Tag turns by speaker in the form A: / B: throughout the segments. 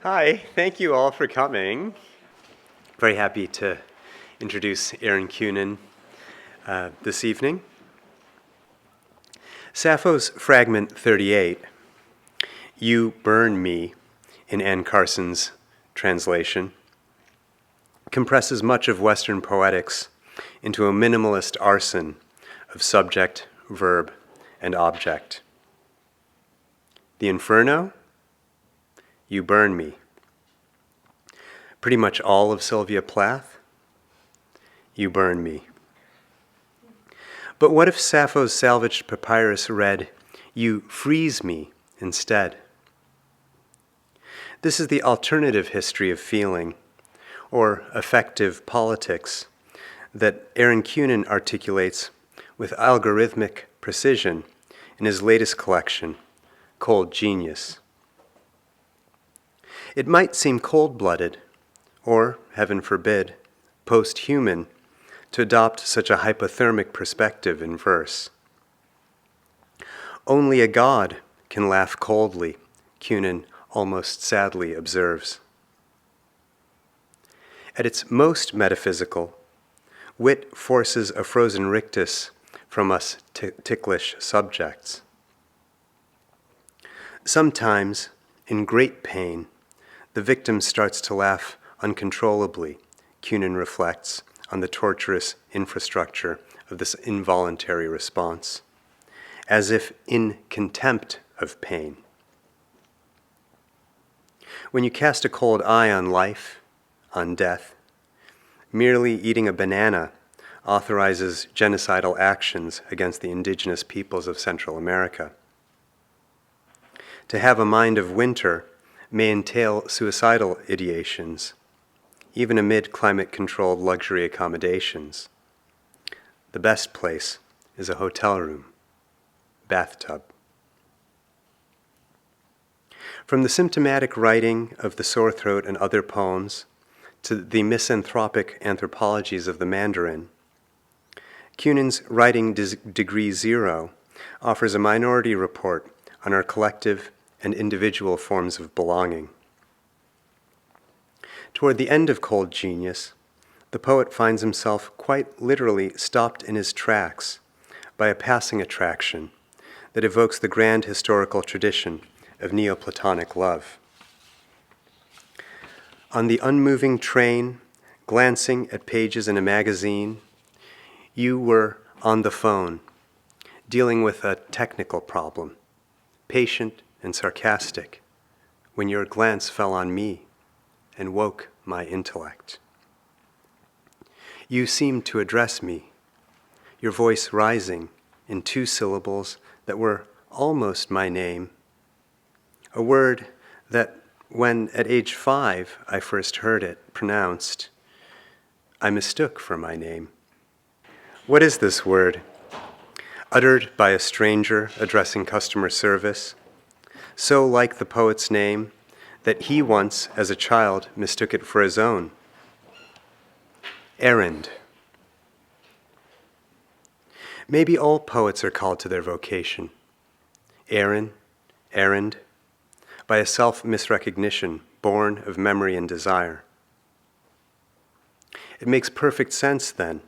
A: Hi, thank you all for coming. Very happy to introduce Aaron Kunin this evening. Sappho's fragment 38, "You Burn Me," in Anne Carson's translation, compresses much of Western poetics into a minimalist arson of subject, verb, and object. The Inferno? You burn me. Pretty much all of Sylvia Plath? You burn me. But what if Sappho's salvaged papyrus read, "You freeze me," instead? This is the alternative history of feeling, or affective politics, that Aaron Kunin articulates with algorithmic precision in his latest collection, Cold Genius. It might seem cold-blooded, or, heaven forbid, post-human, to adopt such a hypothermic perspective in verse. Only a god can laugh coldly, Kunin almost sadly observes. At its most metaphysical, wit forces a frozen rictus from us ticklish subjects. Sometimes, in great pain, the victim starts to laugh uncontrollably, Kunin reflects on the torturous infrastructure of this involuntary response, as if in contempt of pain. When you cast a cold eye on life, on death, merely eating a banana authorizes genocidal actions against the indigenous peoples of Central America. To have a mind of winter may entail suicidal ideations, even amid climate-controlled luxury accommodations. The best place is a hotel room, bathtub. From the symptomatic writing of the sore throat and other poems to the misanthropic anthropologies of the Mandarin, Kunin's writing degree 0 offers a minority report on our collective and individual forms of belonging. Toward the end of Cold Genius, the poet finds himself quite literally stopped in his tracks by a passing attraction that evokes the grand historical tradition of Neoplatonic love. On the unmoving train, glancing at pages in a magazine, you were on the phone, dealing with a technical problem, patient and sarcastic, when your glance fell on me and woke my intellect. You seemed to address me, your voice rising in 2 syllables that were almost my name, a word that, when at age 5 I first heard it pronounced, I mistook for my name. What is this word? Uttered by a stranger addressing customer service, so like the poet's name that he once, as a child, mistook it for his own. Errand. Maybe all poets are called to their vocation. Errand, by a self-misrecognition born of memory and desire. It makes perfect sense, then,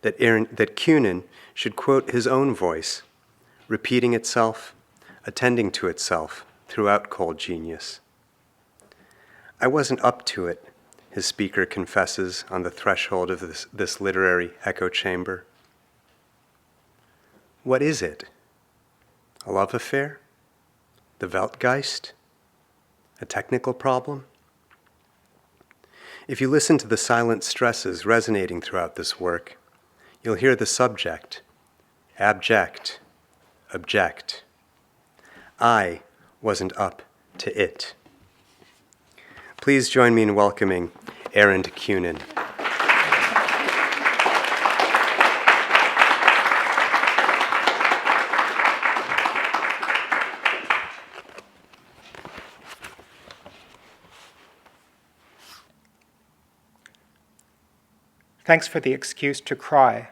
A: that Kunin should quote his own voice, repeating itself, attending to itself throughout Cold Genius. I wasn't up to it, his speaker confesses on the threshold of this literary echo chamber. What is it? A love affair? The Weltgeist? A technical problem? If you listen to the silent stresses resonating throughout this work, you'll hear the subject, abject, object. I wasn't up to it. Please join me in welcoming Aaron Kunin.
B: Thanks for the excuse to cry.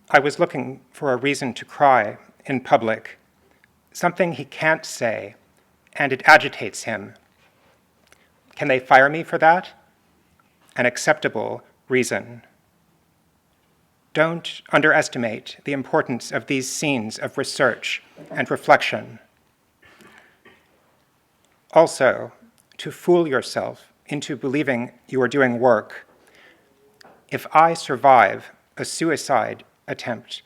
B: I was looking for a reason to cry in public, something he can't say, and it agitates him. Can they fire me for that? An acceptable reason. Don't underestimate the importance of these scenes of research and reflection. Also, to fool yourself into believing you are doing work. If I survive a suicide attempt,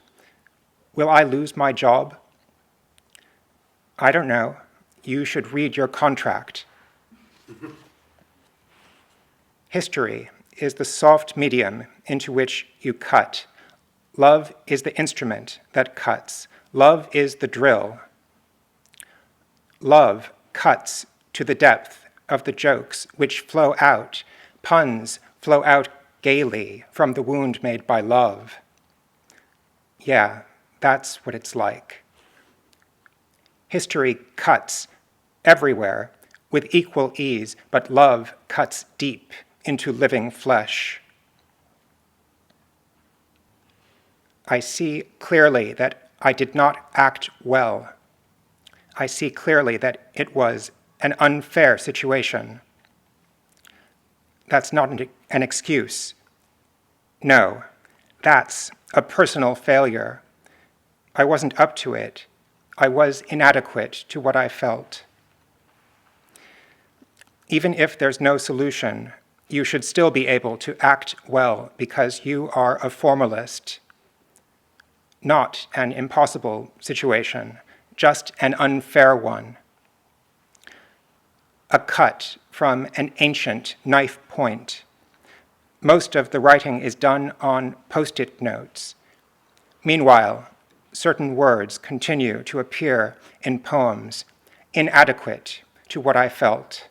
B: will I lose my job? I don't know. You should read your contract. History is the soft medium into which you cut. Love is the instrument that cuts. Love is the drill. Love cuts to the depth of the jokes which flow out. Puns flow out gaily from the wound made by love. Yeah, that's what it's like. History cuts everywhere with equal ease, but love cuts deep into living flesh. I see clearly that I did not act well. I see clearly that it was an unfair situation. That's not an excuse. No, that's a personal failure. I wasn't up to it. I was inadequate to what I felt. Even if there's no solution, you should still be able to act well because you are a formalist. Not an impossible situation, just an unfair one. A cut from an ancient knife point. Most of the writing is done on post-it notes. Meanwhile, certain words continue to appear in poems, inadequate to what I felt.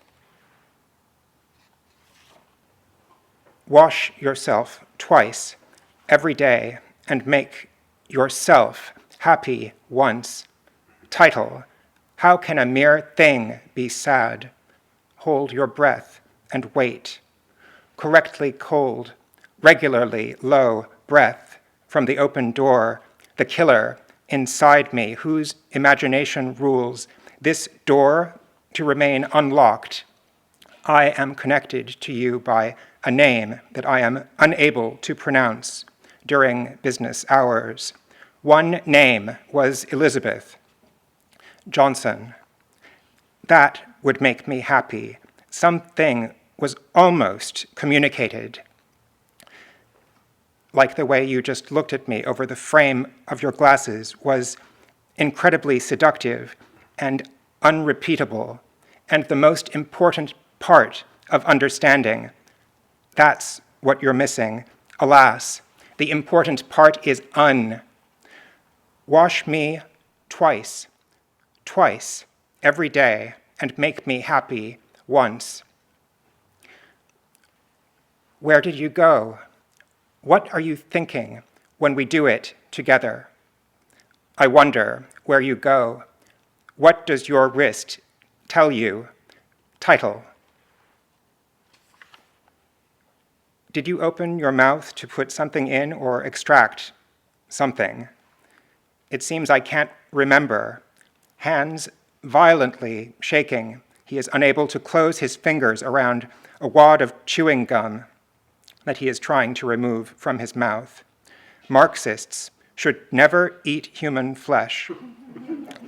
B: Wash yourself twice every day and make yourself happy once. Title, How Can a Mere Thing Be Sad? Hold your breath and wait. Correctly cold, regularly low breath from the open door, the killer inside me whose imagination rules this door to remain unlocked. I am connected to you by a name that I am unable to pronounce during business hours. One name was Elizabeth Johnson. That would make me happy. Something was almost communicated, like the way you just looked at me over the frame of your glasses was incredibly seductive and unrepeatable, and the most important part of understanding. That's what you're missing. Alas, the important part is Wash me twice, every day, and make me happy once. Where did you go? What are you thinking when we do it together? I wonder where you go. What does your wrist tell you? Title. Did you open your mouth to put something in or extract something? It seems I can't remember. Hands violently shaking. He is unable to close his fingers around a wad of chewing gum that he is trying to remove from his mouth. Marxists should never eat human flesh.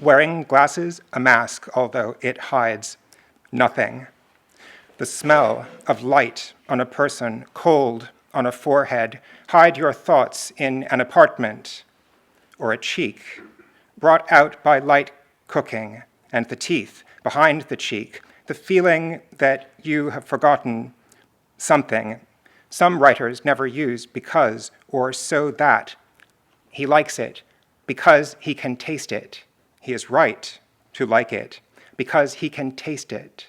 B: Wearing glasses, a mask, although it hides nothing. The smell of light on a person, cold on a forehead, hide your thoughts in an apartment or a cheek, brought out by light cooking, and the teeth behind the cheek, the feeling that you have forgotten something. Some writers never use because or so that. He likes it because he can taste it. He is right to like it because he can taste it.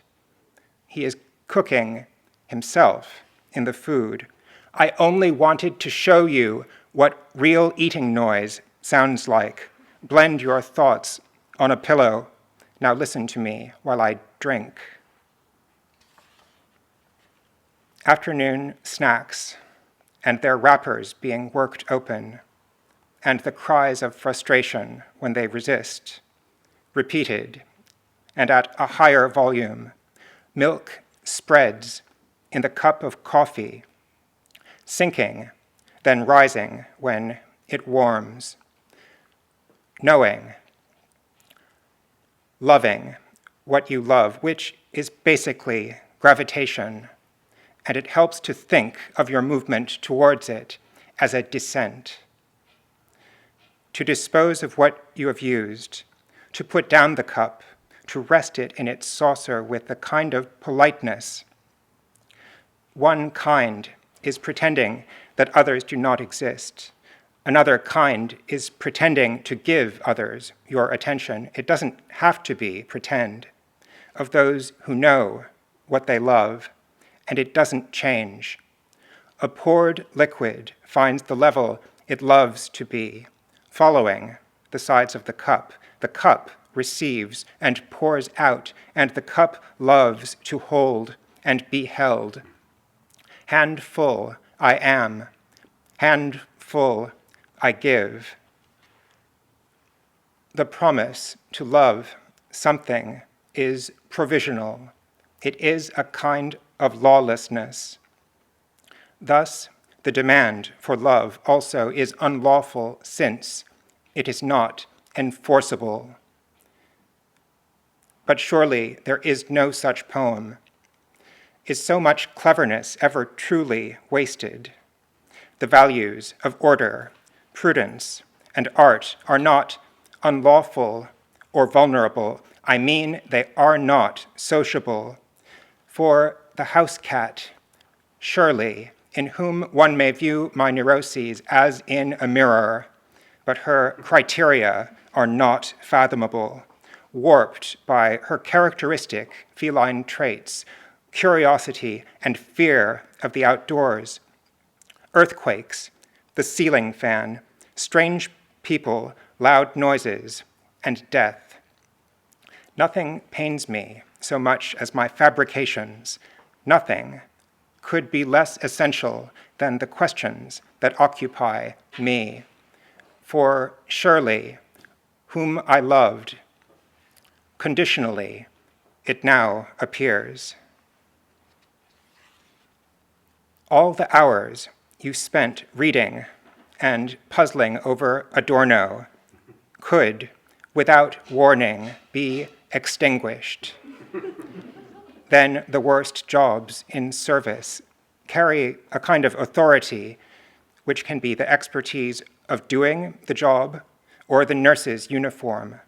B: He is cooking himself in the food. I only wanted to show you what real eating noise sounds like. Blend your thoughts on a pillow. Now listen to me while I drink. Afternoon snacks and their wrappers being worked open. and the cries of frustration when they resist, repeated, and at a higher volume, milk spreads in the cup of coffee, sinking, then rising when it warms. Knowing, loving what you love, which is basically gravitation, and it helps to think of your movement towards it as a descent. To dispose of what you have used, to put down the cup, to rest it in its saucer with a kind of politeness. One kind is pretending that others do not exist. Another kind is pretending to give others your attention. It doesn't have to be pretend. Of those who know what they love, and it doesn't change. A poured liquid finds the level it loves to be, following the sides of the cup. The cup receives and pours out, and the cup loves to hold and be held. Handful I am, handful I give. The promise to love something is provisional. It is a kind of lawlessness. Thus, the demand for love also is unlawful since it is not enforceable. But surely there is no such poem. Is so much cleverness ever truly wasted? The values of order, prudence, and art are not unlawful or vulnerable. I mean, they are not sociable. For the house cat, surely, in whom one may view my neuroses as in a mirror, but her criteria are not fathomable, warped by her characteristic feline traits, curiosity and fear of the outdoors, earthquakes, the ceiling fan, strange people, loud noises, and death. Nothing pains me so much as my fabrications. Nothing could be less essential than the questions that occupy me. For surely, whom I loved, conditionally, it now appears. All the hours you spent reading and puzzling over Adorno could, without warning, be extinguished. Then the worst jobs in service carry a kind of authority which can be the expertise of doing the job, or the nurse's uniform,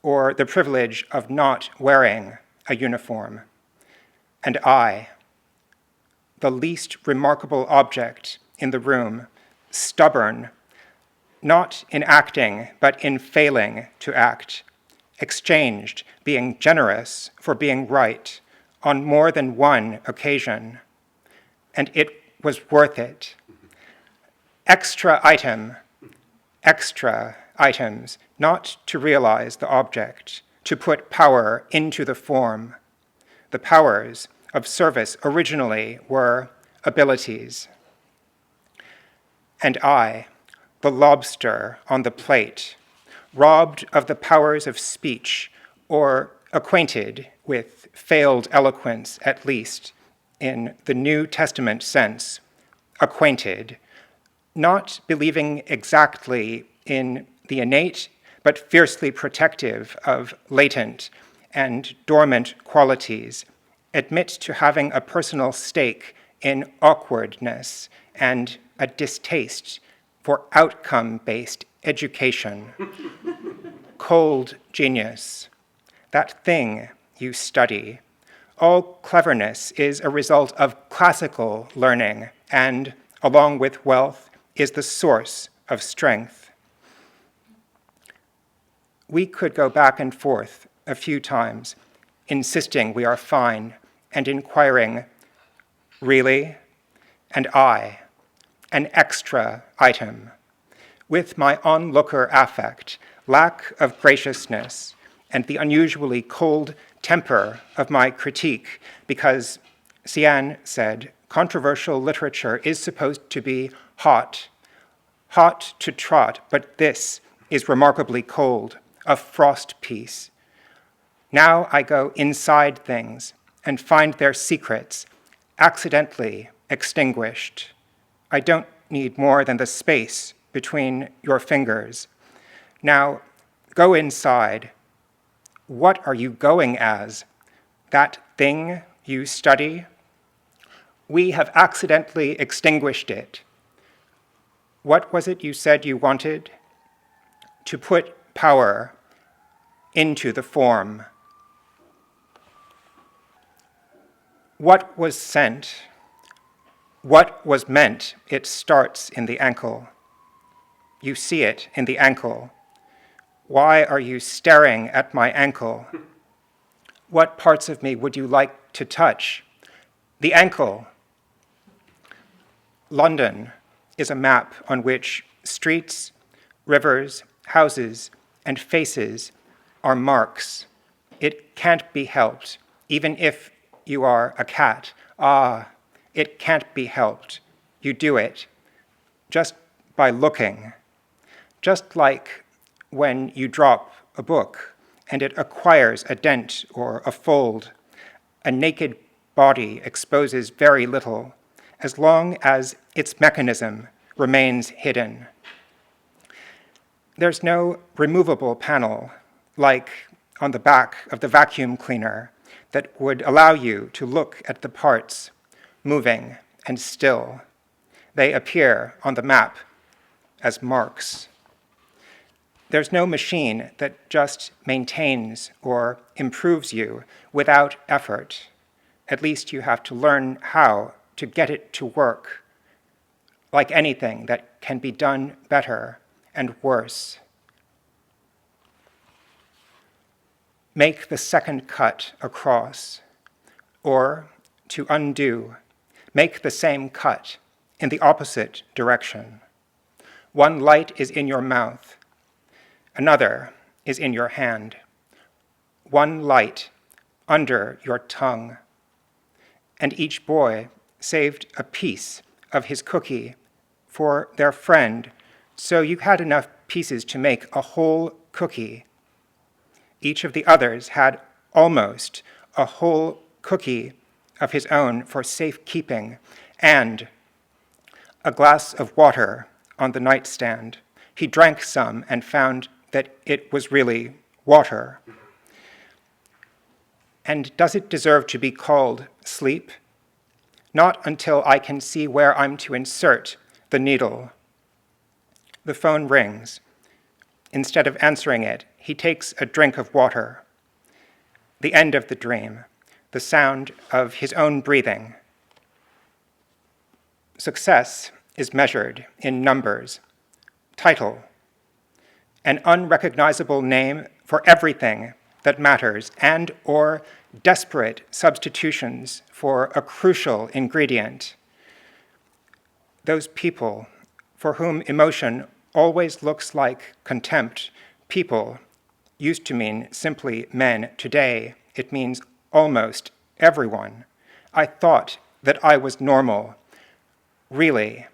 B: or the privilege of not wearing a uniform. And I, the least remarkable object in the room, stubborn, not in acting, but in failing to act, exchanged being generous for being right on more than one occasion. And it was worth it. Extra items, not to realize the object, to put power into the form. The powers of service originally were abilities. And I, the lobster on the plate, robbed of the powers of speech, or acquainted with failed eloquence at least, in the New Testament sense, acquainted, not believing exactly in the innate, but fiercely protective of latent and dormant qualities, admit to having a personal stake in awkwardness and a distaste for outcome-based education. Cold genius, that thing you study. All cleverness is a result of classical learning and, along with wealth, is the source of strength. We could go back and forth a few times, insisting we are fine and inquiring, really? And I, an extra item, with my onlooker affect, lack of graciousness, and the unusually cold temper of my critique, because Cian said controversial literature is supposed to be hot, Hot to trot, but this is remarkably cold, a frost piece. Now I go inside things and find their secrets, accidentally extinguished. I don't need more than the space between your fingers. Now go inside. What are you going as? That thing you study? We have accidentally extinguished it. What was it you said you wanted? To put power into the form. What was sent? What was meant? It starts in the ankle. You see it in the ankle. Why are you staring at my ankle? What parts of me would you like to touch? The ankle. London is a map on which streets, rivers, houses, and faces are marks. It can't be helped, even if you are a cat. Ah, it can't be helped. You do it just by looking. Just like when you drop a book and it acquires a dent or a fold. A naked body exposes very little, as long as its mechanism remains hidden. There's no removable panel, like on the back of the vacuum cleaner, that would allow you to look at the parts, moving and still. They appear on the map as marks. There's no machine that just maintains or improves you without effort. At least you have to learn how to get it to work, like anything that can be done better and worse. Make the second cut across, or to undo, make the same cut in the opposite direction. One light is in your mouth, another is in your hand. One light under your tongue. And each boy saved a piece of his cookie for their friend, so you had enough pieces to make a whole cookie. Each of the others had almost a whole cookie of his own for safekeeping, and a glass of water on the nightstand. He drank some and found that it was really water. And does it deserve to be called sleep? Not until I can see where I'm to insert the needle. The phone rings. Instead of answering it, he takes a drink of water. The end of the dream, the sound of his own breathing. Success is measured in numbers. Title, an unrecognizable name for everything that matters, and or desperate substitutions for a crucial ingredient. Those people for whom emotion always looks like contempt, people used to mean simply men. Today, it means almost everyone. I thought that I was normal. Really,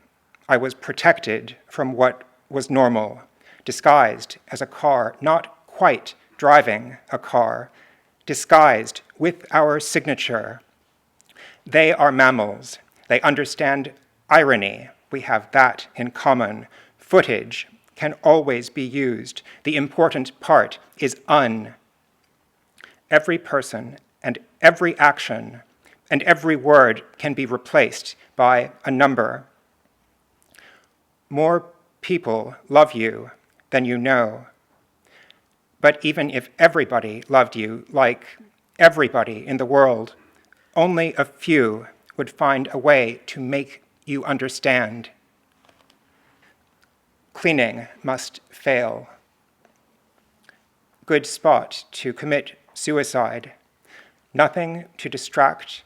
B: I was protected from what was normal, disguised as a car, not quite driving a car, disguised with our signature. They are mammals. They understand irony. We have that in common. Footage can always be used. The important part is un. Every person and every action and every word can be replaced by a number. More people love you than you know. But even if everybody loved you like everybody in the world, only a few would find a way to make you understand. Cleaning must fail. Good spot to commit suicide. Nothing to distract,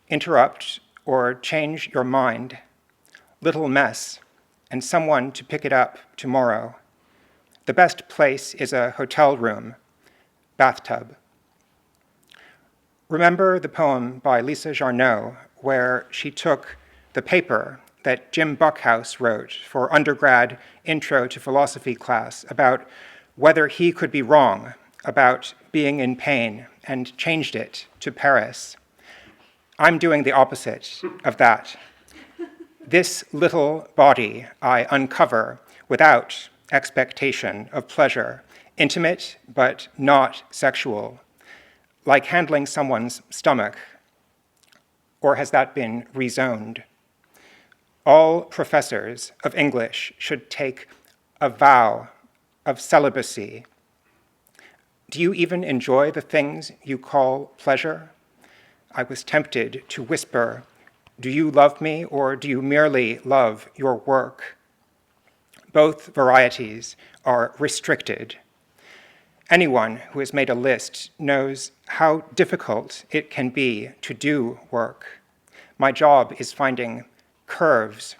B: interrupt, or change your mind. Little mess, and someone to pick it up tomorrow. The best place is a hotel room, bathtub. Remember the poem by Lisa Jarneau, where she took the paper that Jim Buckhouse wrote for undergrad intro to philosophy class about whether he could be wrong about being in pain and changed it to Paris. I'm doing the opposite of that. This little body I uncover without expectation of pleasure, intimate but not sexual, like handling someone's stomach. Or has that been rezoned? All professors of English should take a vow of celibacy. Do you even enjoy the things you call pleasure? I was tempted to whisper, do you love me or do you merely love your work? Both varieties are restricted. Anyone who has made a list knows how difficult it can be to do work. My job is finding curves,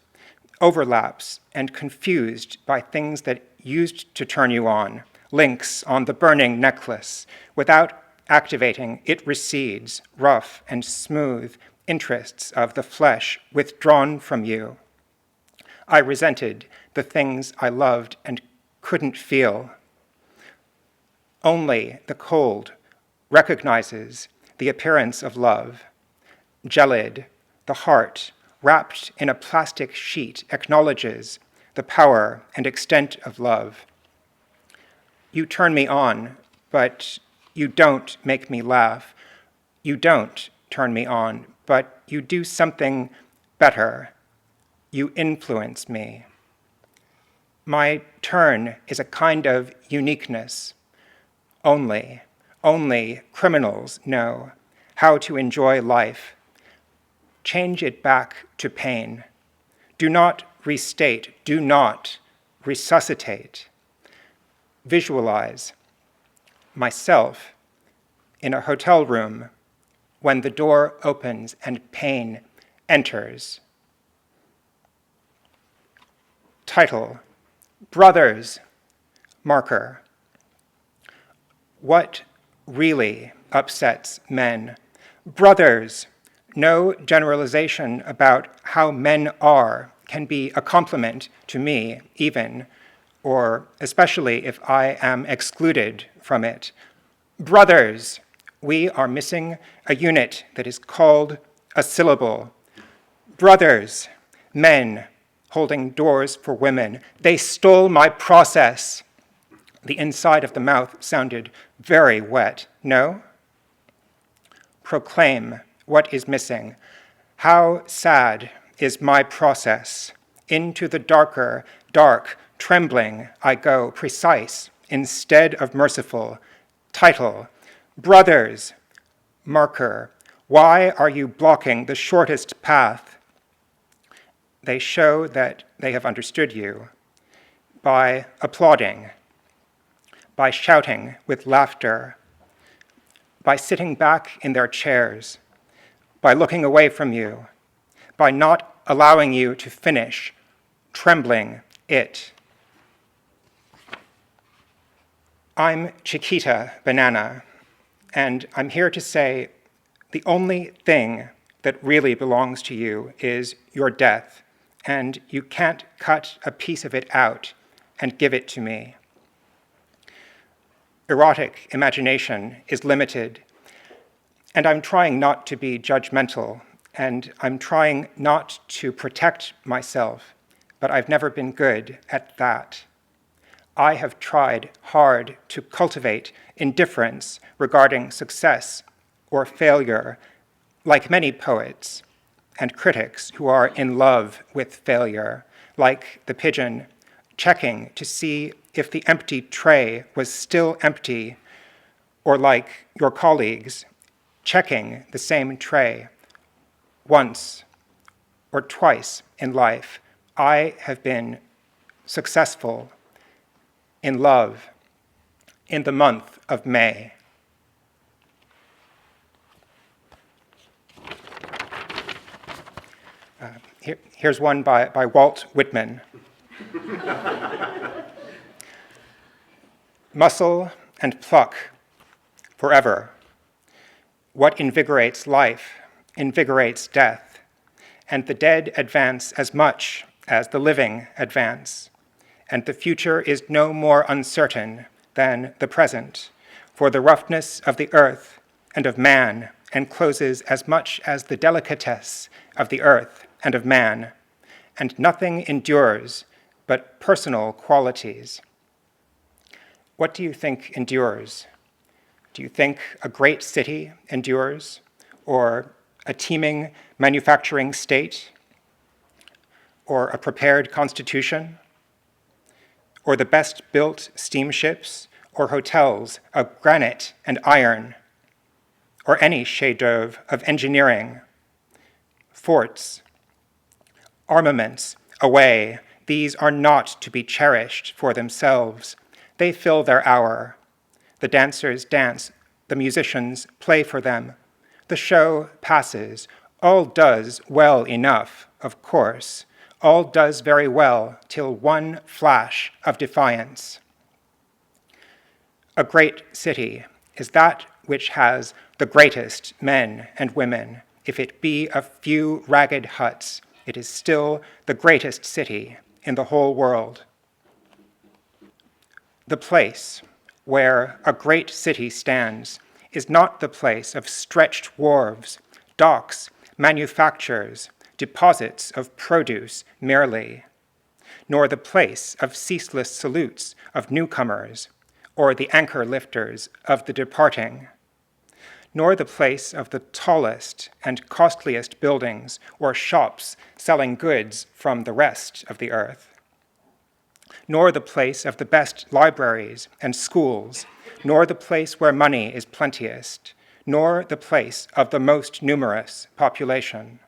B: overlaps, and confused by things that used to turn you on, links on the burning necklace. Without activating, it recedes, rough and smooth, interests of the flesh withdrawn from you. I resented the things I loved and couldn't feel. Only the cold recognizes the appearance of love. Gelid, the heart, wrapped in a plastic sheet, acknowledges the power and extent of love. You turn me on, but you don't make me laugh. You don't turn me on, but you do something better. You influence me. My turn is a kind of uniqueness. Only criminals know how to enjoy life. Change it back to pain. Do not restate, do not resuscitate. Visualize myself in a hotel room when the door opens and pain enters. Title, Brothers, marker. What really upsets men? Brothers, no generalization about how men are can be a compliment to me even, or especially if I am excluded from it. Brothers, we are missing a unit that is called a syllable. Brothers, men holding doors for women. They stole my process. The inside of the mouth sounded very wet, no? Proclaim what is missing. How sad is my process? Into the darker, dark, trembling I go, precise instead of merciful. Title, Brothers, marker. Why are you blocking the shortest path? They show that they have understood you by applauding, by shouting with laughter, by sitting back in their chairs, by looking away from you, by not allowing you to finish, trembling it. I'm Chiquita Banana, and I'm here to say the only thing that really belongs to you is your death, and you can't cut a piece of it out and give it to me. Erotic imagination is limited, and I'm trying not to be judgmental, and I'm trying not to protect myself, but I've never been good at that. I have tried hard to cultivate indifference regarding success or failure, like many poets and critics who are in love with failure, like the pigeon checking to see if the empty tray was still empty, or like your colleagues checking the same tray once or twice in life. I have been successful in love in the month of May. Here's one by Walt Whitman. Muscle and pluck forever. What invigorates life invigorates death, and the dead advance as much as the living advance, and the future is no more uncertain than the present, for the roughness of the earth and of man encloses as much as the delicatesse of the earth and of man, and nothing endures but personal qualities. What do you think endures? Do you think a great city endures, or a teeming manufacturing state, or a prepared constitution, or the best-built steamships or hotels of granite and iron, or any chef-d'oeuvre of engineering, forts, armaments away? These are not to be cherished for themselves. They fill their hour. The dancers dance, the musicians play for them. The show passes. All does well enough, of course. All does very well till one flash of defiance. A great city is that which has the greatest men and women. If it be a few ragged huts, it is still the greatest city in the whole world. The place where a great city stands is not the place of stretched wharves, docks, manufactures, deposits of produce merely, nor the place of ceaseless salutes of newcomers, or the anchor lifters of the departing, nor the place of the tallest and costliest buildings or shops selling goods from the rest of the earth, nor the place of the best libraries and schools, nor the place where money is plenteest, nor the place of the most numerous population.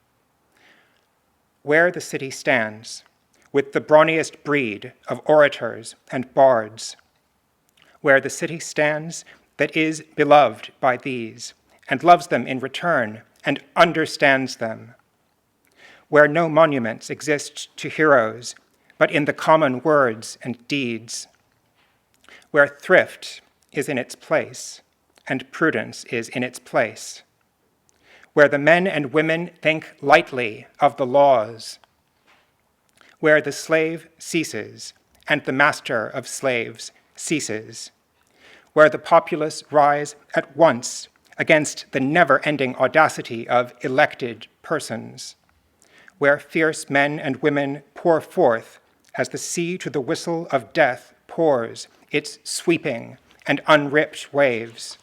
B: Where the city stands, with the brawniest breed of orators and bards, where the city stands that is beloved by these, and loves them in return, and understands them, where no monuments exist to heroes, but in the common words and deeds, where thrift is in its place, and prudence is in its place, where the men and women think lightly of the laws, where the slave ceases, and the master of slaves ceases, where the populace rise at once against the never-ending audacity of elected persons, where fierce men and women pour forth as the sea to the whistle of death pours its sweeping and unripped waves,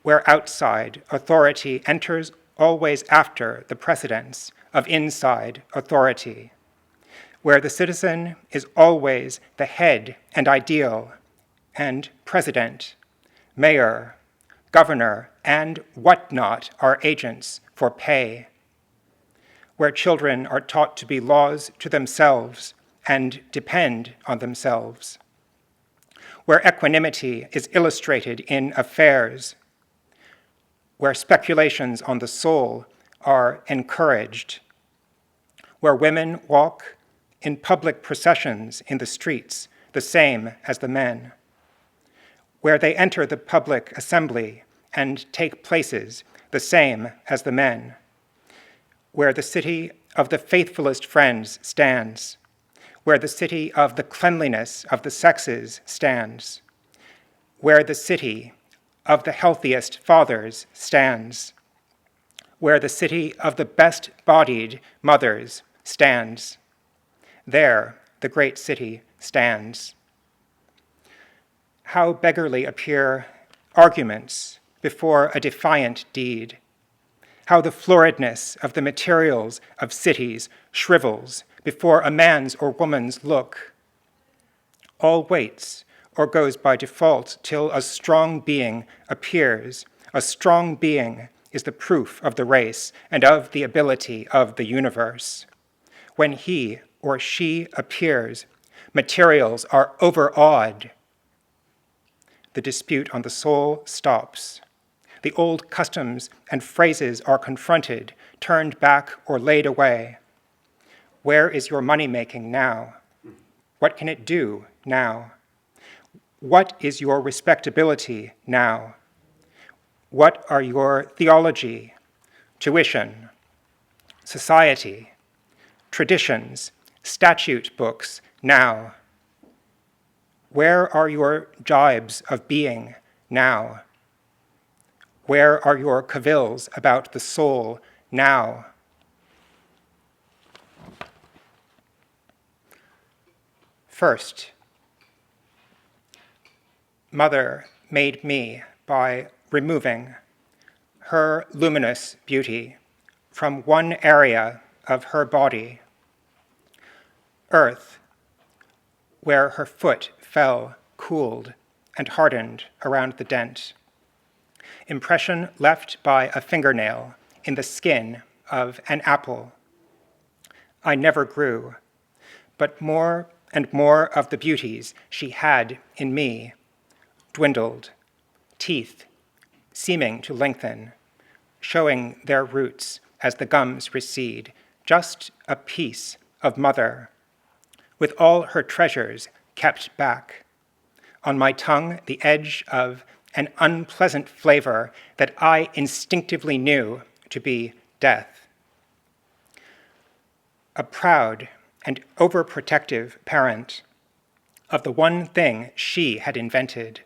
B: where outside authority enters always after the precedence of inside authority, where the citizen is always the head and ideal, and president, mayor, governor, and whatnot are agents for pay, where children are taught to be laws to themselves and depend on themselves, where equanimity is illustrated in affairs, where speculations on the soul are encouraged, where women walk in public processions in the streets the same as the men, where they enter the public assembly and take places the same as the men, where the city of the faithfulest friends stands, where the city of the cleanliness of the sexes stands, where the city of the healthiest fathers stands, where the city of the best-bodied mothers stands. There the great city stands. How beggarly appear arguments before a defiant deed. How the floridness of the materials of cities shrivels before a man's or woman's look. All waits or goes by default till a strong being appears. A strong being is the proof of the race and of the ability of the universe. When he or she appears, materials are overawed. The dispute on the soul stops. The old customs and phrases are confronted, turned back, or laid away. Where is your money-making now? What can it do now? What is your respectability now? What are your theology, tuition, society, traditions, statute books now? Where are your jibes of being now? Where are your cavils about the soul now? First, Mother made me by removing her luminous beauty from one area of her body, earth, where her foot fell, cooled, and hardened around the dent. Impression left by a fingernail in the skin of an apple. I never grew, but more and more of the beauties she had in me dwindled, teeth seeming to lengthen, showing their roots as the gums recede, just a piece of Mother, with all her treasures kept back. On my tongue, the edge of an unpleasant flavor that I instinctively knew to be death. A proud and overprotective parent of the one thing she had invented,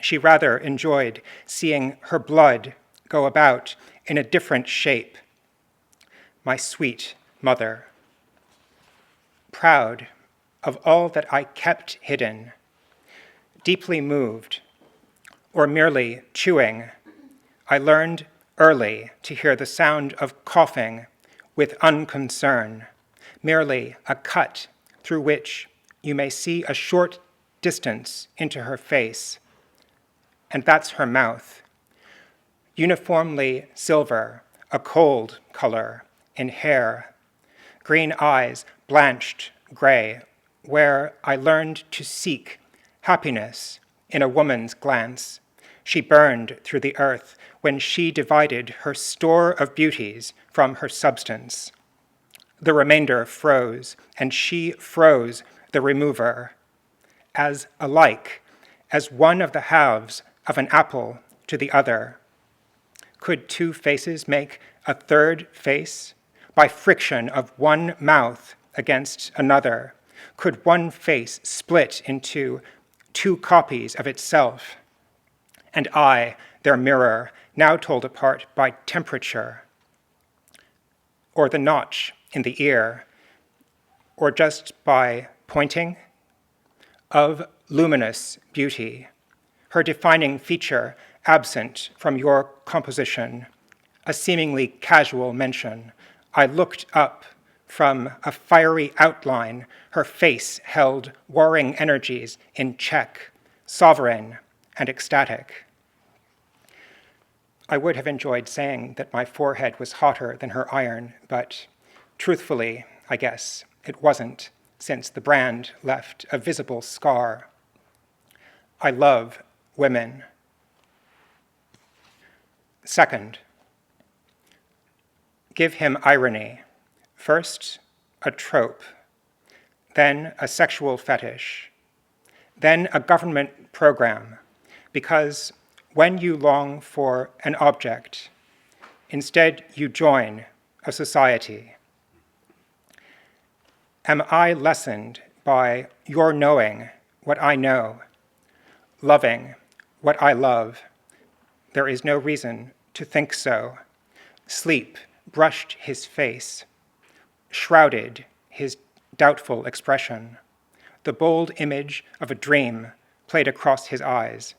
B: she rather enjoyed seeing her blood go about in a different shape. My sweet Mother. Proud of all that I kept hidden, deeply moved, or merely chewing, I learned early to hear the sound of coughing with unconcern, merely a cut through which you may see a short distance into her face, and that's her mouth, uniformly silver, a cold color in hair, green eyes blanched gray, where I learned to seek happiness in a woman's glance. She burned through the earth when she divided her store of beauties from her substance. The remainder froze, and she froze the remover, as alike as one of the halves of an apple to the other. Could two faces make a third face by friction of one mouth against another? Could one face split into two copies of itself? And I, their mirror, now told apart by temperature, or the notch in the ear, or just by pointing, of luminous beauty, her defining feature absent from your composition, a seemingly casual mention. I looked up from a fiery outline, her face held warring energies in check, sovereign and ecstatic. I would have enjoyed saying that my forehead was hotter than her iron, but truthfully, I guess, it wasn't, since the brand left a visible scar. I love women. Second, give him irony. First, a trope, then a sexual fetish, then a government program, because when you long for an object, instead you join a society. Am I lessened by your knowing what I know, loving what I love? There is no reason to think so. Sleep brushed his face, shrouded his doubtful expression. The bold image of a dream played across his eyes.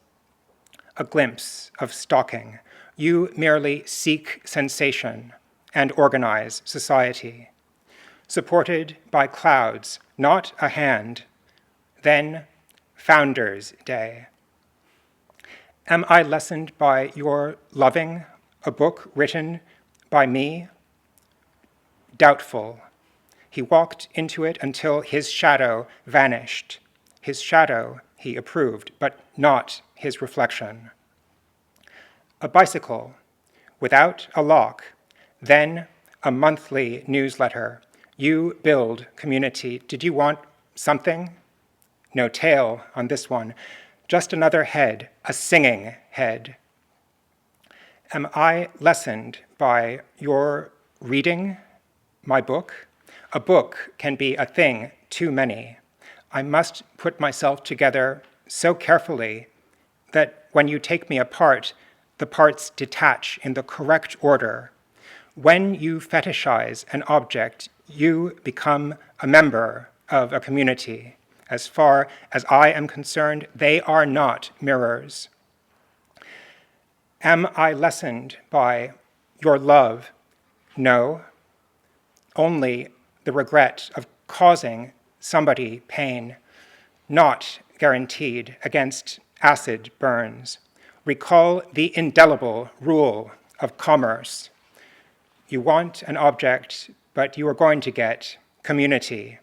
B: A glimpse of stalking. You merely seek sensation and organize society. Supported by clouds, not a hand. Then Founders' Day. Am I lessened by your loving a book written by me? Doubtful. He walked into it until his shadow vanished. His shadow he approved, but not his reflection. A bicycle without a lock, then a monthly newsletter. You build community. Did you want something? No tail on this one, just another head, a singing head. Am I lessened by your reading my book. A book can be a thing too many. I must put myself together so carefully that when you take me apart, the parts detach in the correct order. When you fetishize an object, you become a member of a community. As far as I am concerned, they are not mirrors. Am I lessened by your love? No. Only the regret of causing somebody pain, not guaranteed against acid burns. Recall the indelible rule of commerce. You want an object, but you are going to get community.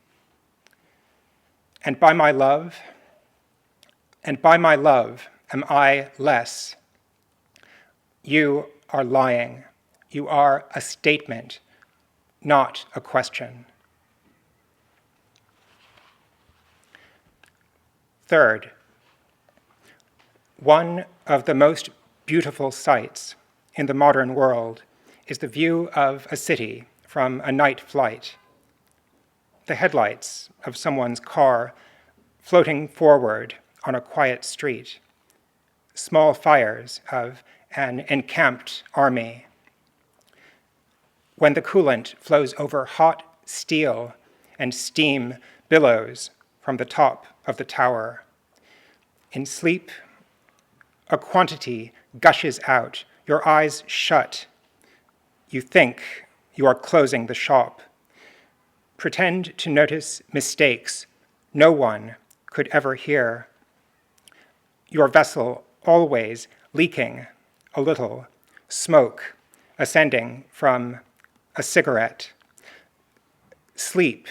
B: And by my love am I less? You are lying. You are a statement, not a question. Third, one of the most beautiful sights in the modern world is the view of a city from a night flight. The headlights of someone's car floating forward on a quiet street. Small fires of an encamped army. When the coolant flows over hot steel and steam billows from the top of the tower. In sleep, a quantity gushes out, your eyes shut. You think you are closing the shop. Pretend to notice mistakes no one could ever hear. Your vessel always leaking a little, smoke ascending from a cigarette. Sleep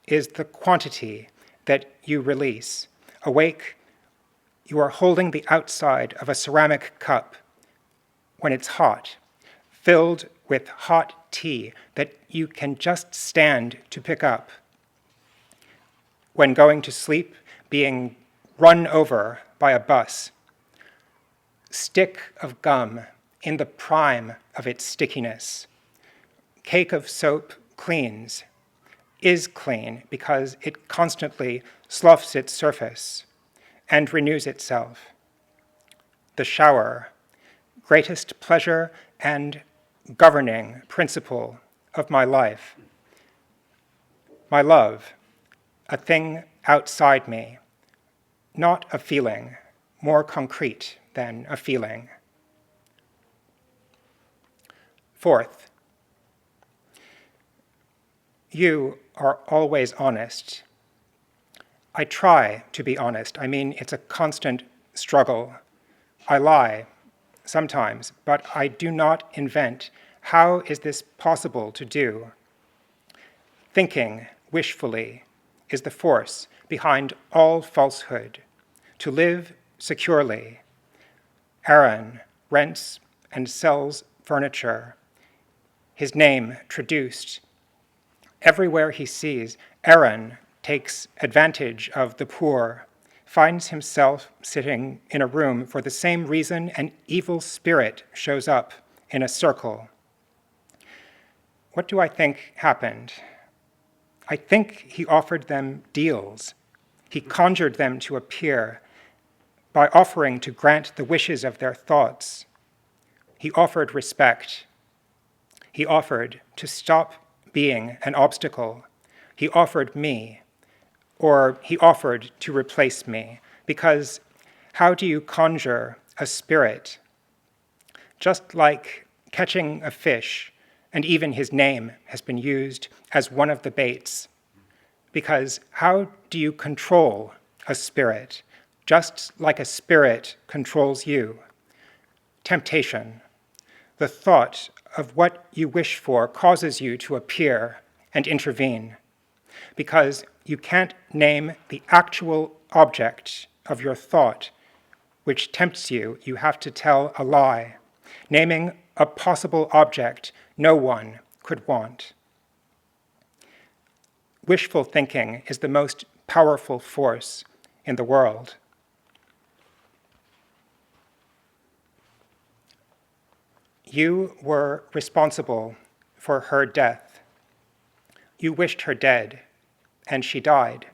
B: is the quantity that you release. Awake, you are holding the outside of a ceramic cup when it's hot, filled with hot tea that you can just stand to pick up. When going to sleep, being run over by a bus. Stick of gum in the prime of its stickiness. Cake of soap cleans, is clean because it constantly sloughs its surface and renews itself. The shower, greatest pleasure and governing principle of my life. My love, a thing outside me, not a feeling, more concrete than a feeling. Fourth, you are always honest. I try to be honest. I mean, it's a constant struggle. I lie sometimes, but I do not invent. How is this possible to do? Thinking wishfully is the force behind all falsehood. To live securely. Aaron rents and sells furniture. His name traduced. Everywhere he sees, Aaron takes advantage of the poor, finds himself sitting in a room for the same reason an evil spirit shows up in a circle. What do I think happened? I think he offered them deals. He conjured them to appear by offering to grant the wishes of their thoughts. He offered respect. He offered to stop being an obstacle. He offered me, or he offered to replace me, because how do you conjure a spirit? Just like catching a fish, and even his name has been used as one of the baits, because how do you control a spirit, just like a spirit controls you? Temptation, the thought of what you wish for causes you to appear and intervene, because you can't name the actual object of your thought, which tempts you, you have to tell a lie, naming a possible object no one could want. Wishful thinking is the most powerful force in the world. You were responsible for her death. You wished her dead, and she died,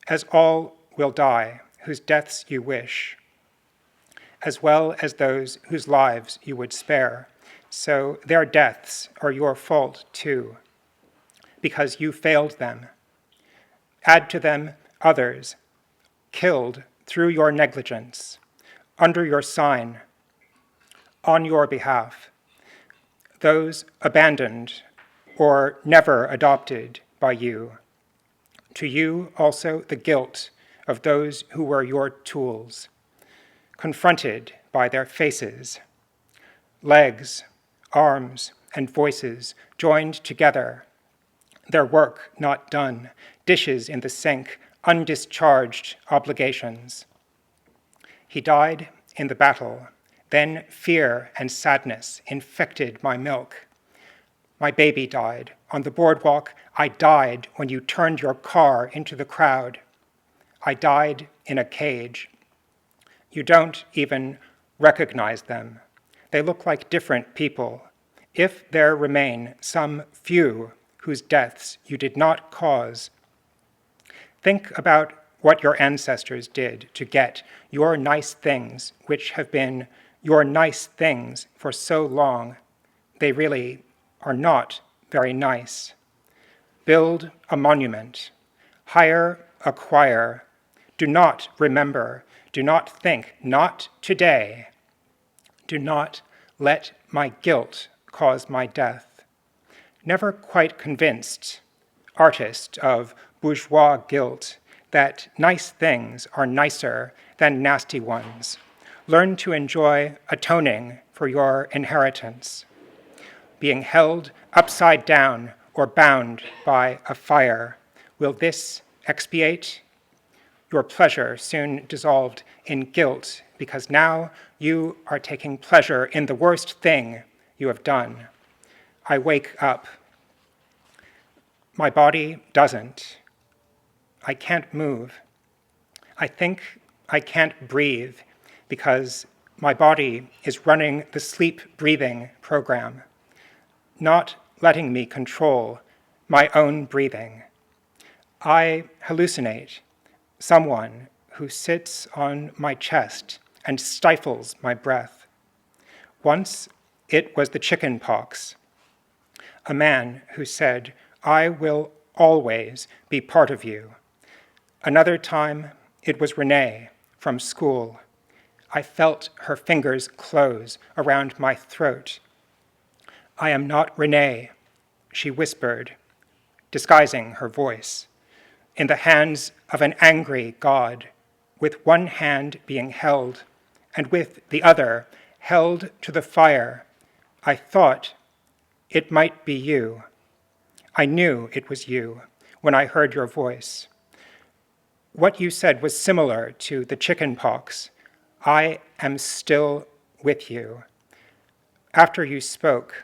B: as all will die whose deaths you wish, as well as those whose lives you would spare. So their deaths are your fault too, because you failed them. Add to them others, killed through your negligence, under your sign, on your behalf, those abandoned or never adopted by you. To you also the guilt of those who were your tools, confronted by their faces, legs, arms, and voices joined together, their work not done, dishes in the sink, undischarged obligations. He died in the battle. Then fear and sadness infected my milk. My baby died. On the boardwalk, I died when you turned your car into the crowd. I died in a cage. You don't even recognize them. They look like different people. If there remain some few whose deaths you did not cause, think about what your ancestors did to get your nice things, which have been your nice things for so long. They really are not very nice. Build a monument. Hire a choir. Do not remember. Do not think. Not today. Do not let my guilt cause my death. Never quite convinced, artist of bourgeois guilt, that nice things are nicer than nasty ones. Learn to enjoy atoning for your inheritance, being held upside down or bound by a fire. Will this expiate? Your pleasure soon dissolved in guilt, because now you are taking pleasure in the worst thing you have done. I wake up. My body doesn't. I can't move. I think I can't breathe because my body is running the sleep-breathing program, not letting me control my own breathing. I hallucinate someone who sits on my chest and stifles my breath. Once it was the chicken pox, a man who said, "I will always be part of you." Another time, it was Renee from school. I felt her fingers close around my throat. "I am not Renee," she whispered, disguising her voice, in the hands of an angry God, with one hand being held, and with the other held to the fire. I thought it might be you. I knew it was you when I heard your voice. What you said was similar to the chicken pox. I am still with you. After you spoke,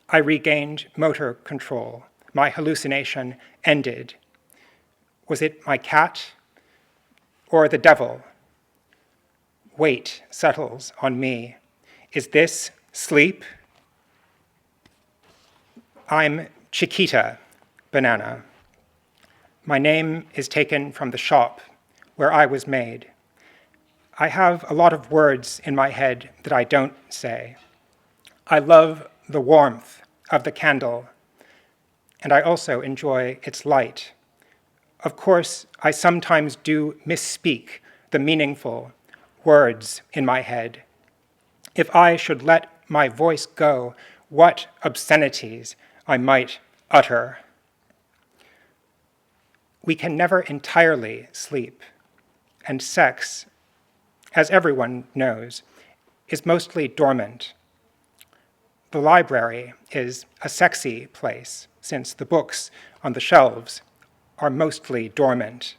B: I regained motor control. My hallucination ended. Was it my cat or the devil? Weight settles on me. Is this sleep? I'm Chiquita Banana. My name is taken from the shop where I was made. I have a lot of words in my head that I don't say. I love the warmth of the candle, and I also enjoy its light. Of course, I sometimes do misspeak the meaningful words in my head. If I should let my voice go, what obscenities I might utter. We can never entirely sleep, and sex, as everyone knows, is mostly dormant. The library is a sexy place, since the books on the shelves are mostly dormant.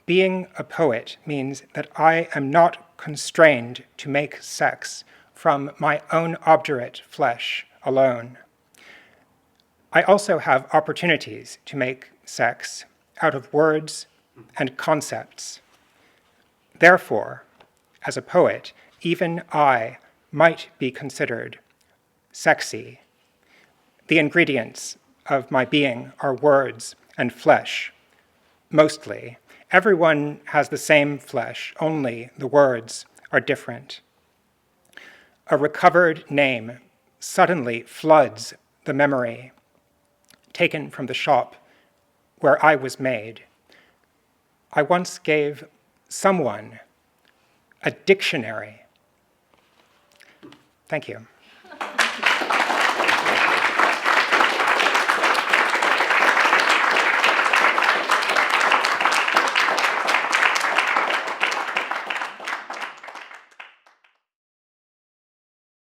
B: Being a poet means that I am not constrained to make sex from my own obdurate flesh alone. I also have opportunities to make sex out of words and concepts. Therefore, as a poet, even I might be considered sexy. The ingredients of my being are words and flesh, mostly. Everyone has the same flesh, only the words are different. A recovered name suddenly floods the memory, taken from the shop where I was made. I once gave someone a dictionary. Thank you.